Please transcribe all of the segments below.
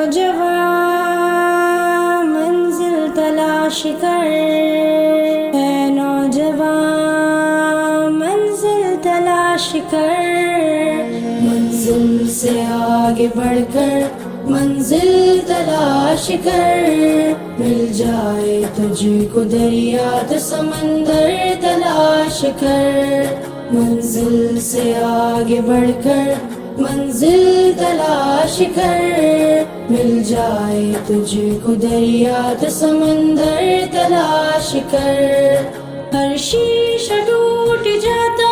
نوجوان منزل تلاش کر، اے نوجوان منزل تلاش کر، منزل سے آگے بڑھ کر منزل تلاش کر، مل جائے تجھ کو دریا تو سمندر تلاش کر، منزل سے آگے بڑھ کر منزل تلاش کر، مل جائے تجھ کو دریا تو سمندر تلاش کر، ہر شیشہ ٹوٹ جاتا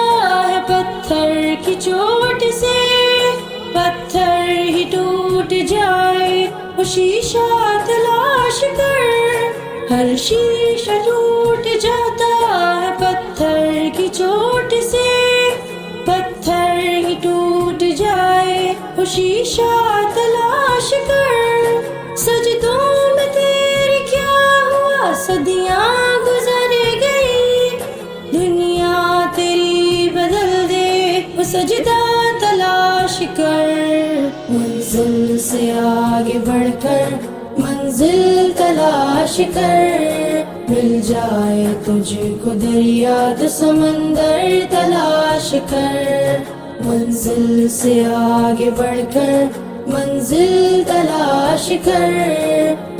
ہے پتھر کی چوٹ سے، پتھر ہی ٹوٹ جائے وہ شیشہ تلاش کر، ہر شیشہ ٹوٹ جاتا ہے پتھر کی چوٹ سے، پتھر ہی ٹوٹ جائے وہ شیشہ تلاش کر، سجدوں میں تیرے کیا ہوا صدیاں گزر گئی، دنیا تیری بدل دے وہ سجدہ تلاش کر، منزل سے آگے بڑھ کر منزل تلاش کر، مل جائے تجھ کو دریا تو سمندر تلاش کر، منزل سے آگے بڑھ کر منزل تلاش کر،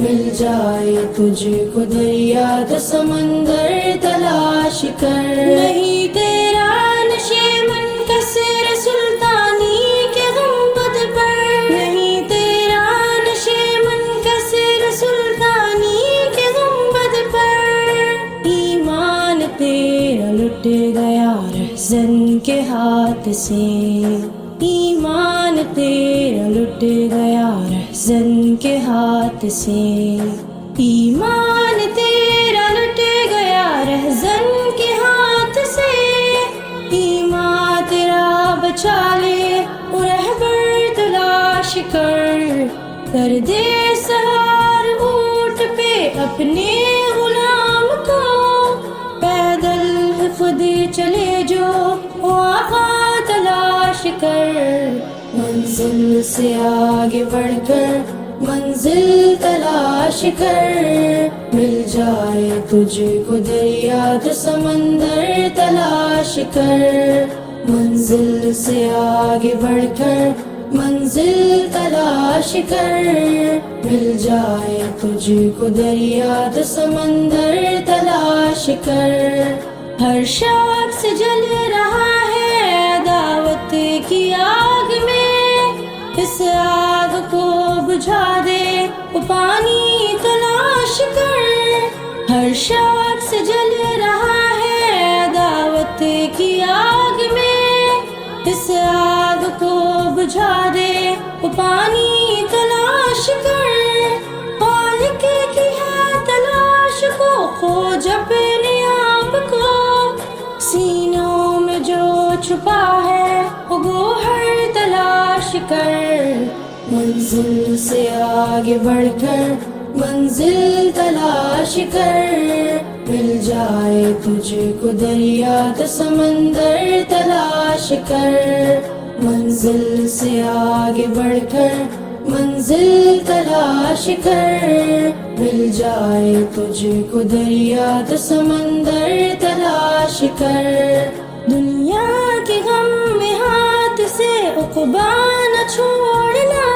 مل جائے تجھ کو دریا تو سمندر تلاش کر، نہیں تیرا نشے منکسر سلطانی کے گنبد پر، نہیں تیرا نشے منکسر سلطانی کے گنبد پر، ایمان تیرا لٹ گیا رہزن کے ہاتھ سے، ایمان تیرا لٹ گیا رہزن کے ہاتھ سے، ایمان تیرا لٹ گیا رہزن کے ہاتھ سے، ایمان تیرا بچا لے وہ رہبر تلاش کر، کر دے سوار اونٹ پہ اپنے غلام کو، پیدل خود چلے جو وہ آقا تلاش کر، منزل سے آگے بڑھ کر منزل تلاش کر، مل جائے تجھ کو دریا تو سمندر تلاش کر، منزل سے آگے بڑھ کر منزل تلاش کر، مل جائے تجھ کو دریا تو سمندر تلاش کر، ہر شخص جل رہا ہے دعوت کی آگ میں، اس آگ کو بجھا دے وہ پانی تلاش کر، ہر شخص جل رہا ہے دعوت کی آگ میں، اس آگ کو بجھا دے وہ پانی تلاش کر، خالق کی ہے تلاش کو کھوج اپنے آپ کو، سینوں میں جو چھپا ہے وہ گوہر تلاش کر، منزل سے آگے بڑھ کر منزل تلاش کر، مل جائے تجھ کو دریا تو سمندر تلاش کر، منزل سے آگے بڑھ کر منزل تلاش کر، مل جائے تجھ کو دریا تو سمندر تلاش کر، دنیا کے غم میں ہاتھ سے عقبہ نہ چھوڑنا،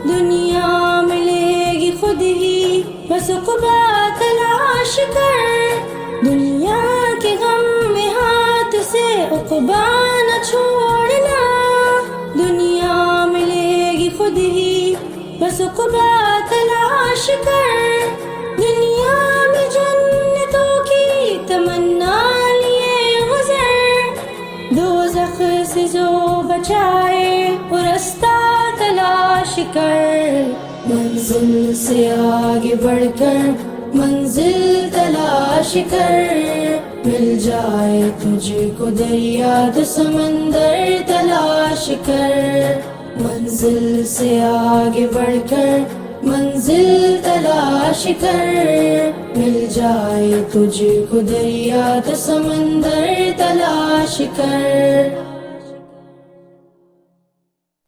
دنیا ملے گی خود ہی بس عقبہ تلاش کر، دنیا کے غم میں ہاتھ سے عقبہ نہ چھوڑنا، دنیا ملے گی خود ہی بس عقبہ تلاش کر، دنیا میں جنتوں کی تمنا لیے گزر، دوزخ سے جو بچائے وہ رستہ تلاش کر، منزل سے آگے بڑھ کر منزل تلاش کر، مل جائے تجھ کو دریا تو سمندر تلاش کر، منزل سے آگے بڑھ کر منزل تلاش کر، مل جائے تجھ کو دریا تو سمندر تلاش کر۔